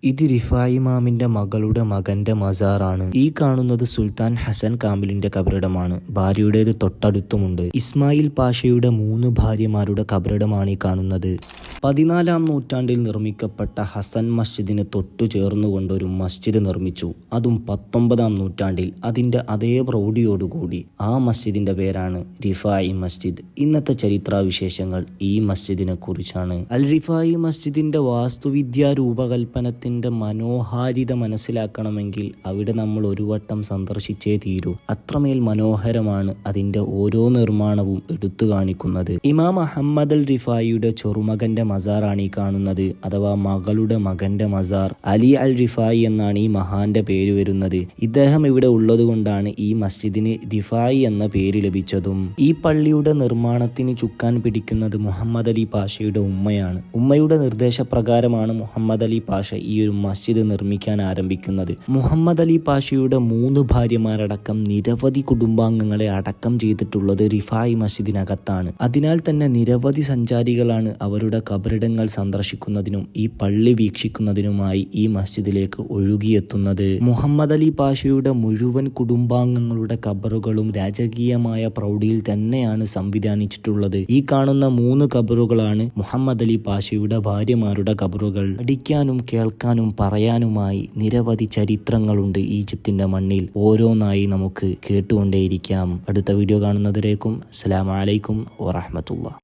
ഇത് റിഫായി ഇമാമിന്റെ മകളുടെ മകന്റെ മസാറാണ്. ഈ കാണുന്നത് സുൽത്താൻ ഹസൻ കാമിലിന്റെ കബറിടമാണ്. ഭാര്യയുടേത് തൊട്ടടുത്തുമുണ്ട്. ഇസ്മായിൽ പാഷയുടെ 3 ഭാര്യമാരുടെ കബറിടമാണ് ഈ കാണുന്നത്. 14-ാം നൂറ്റാണ്ടിൽ നിർമ്മിക്കപ്പെട്ട ഹസൻ മസ്ജിദിന് തൊട്ടു ചേർന്നുകൊണ്ട് ഒരു മസ്ജിദ് നിർമ്മിച്ചു. അതും 19-ാം നൂറ്റാണ്ടിൽ. അതിന്റെ അതേ പ്രൗഢിയോടുകൂടി ആ മസ്ജിദിന്റെ പേരാണ് റിഫായി മസ്ജിദ്. ഇന്നത്തെ ചരിത്രാവിശേഷങ്ങൾ ഈ മസ്ജിദിനെ കുറിച്ചാണ്. അൽ റിഫായി മസ്ജിദിന്റെ വാസ്തുവിദ്യാ രൂപകൽപ്പനത്തിന്റെ മനോഹാരിത മനസ്സിലാക്കണമെങ്കിൽ അവിടെ നമ്മൾ ഒരു വട്ടം സന്ദർശിച്ചേ തീരൂ. അത്രമേൽ മനോഹരമാണ് അതിന്റെ ഓരോ നിർമ്മാണവും എടുത്തു കാണിക്കുന്നത്. ഇമാം അഹമ്മദ് അൽ റിഫായിയുടെ ചെറുമകന്റെ മസാറാണ് ഈ കാണുന്നത്, അഥവാ മകളുടെ മകന്റെ മസാർ. അലി അൽ റിഫായി എന്നാണ് ഈ മഹാന്റെ പേര് വരുന്നത്. ഇദ്ദേഹം ഇവിടെ ഉള്ളത് കൊണ്ടാണ് ഈ മസ്ജിദിന് റിഫായി എന്ന പേര് ലഭിച്ചതും. ഈ പള്ളിയുടെ നിർമ്മാണത്തിന് ചുക്കാൻ പിടിക്കുന്നത് മുഹമ്മദ് അലി പാഷയുടെ ഉമ്മയാണ്. ഉമ്മയുടെ നിർദ്ദേശപ്രകാരമാണ് മുഹമ്മദ് അലി പാഷ ഈ ഒരു മസ്ജിദ് നിർമ്മിക്കാൻ ആരംഭിക്കുന്നത്. മുഹമ്മദ് അലി പാഷയുടെ 3 ഭാര്യമാരടക്കം നിരവധി കുടുംബാംഗങ്ങളെ അടക്കം ചെയ്തിട്ടുള്ളത് റിഫായി മസ്ജിദിനകത്താണ്. അതിനാൽ തന്നെ നിരവധി സഞ്ചാരികളാണ് അവരുടെ കബറിടങ്ങൾ സന്ദർശിക്കുന്നതിനും ഈ പള്ളി വീക്ഷിക്കുന്നതിനുമായി ഈ മസ്ജിദിലേക്ക് ഒഴുകിയെത്തുന്നത്. മുഹമ്മദ് അലി പാഷയുടെ മുഴുവൻ കുടുംബാംഗങ്ങളുടെ കബറുകളും രാജകീയമായ പ്രൗഢിയിൽ തന്നെയാണ് സംവിധാനിച്ചിട്ടുള്ളത്. ഈ കാണുന്ന 3 കബറുകളാണ് മുഹമ്മദ് അലി പാഷയുടെ ഭാര്യമാരുടെ കബറുകൾ. പഠിക്കാനും കേൾക്കാനും പറയാനുമായി നിരവധി ചരിത്രങ്ങളുണ്ട് ഈജിപ്തിന്റെ മണ്ണിൽ. ഓരോന്നായി നമുക്ക് കേട്ടുകൊണ്ടേയിരിക്കാം. അടുത്ത വീഡിയോ കാണുന്നതിലേക്കും അസ്സലാമു അലൈക്കും വറഹ്മത്തുള്ളാഹി.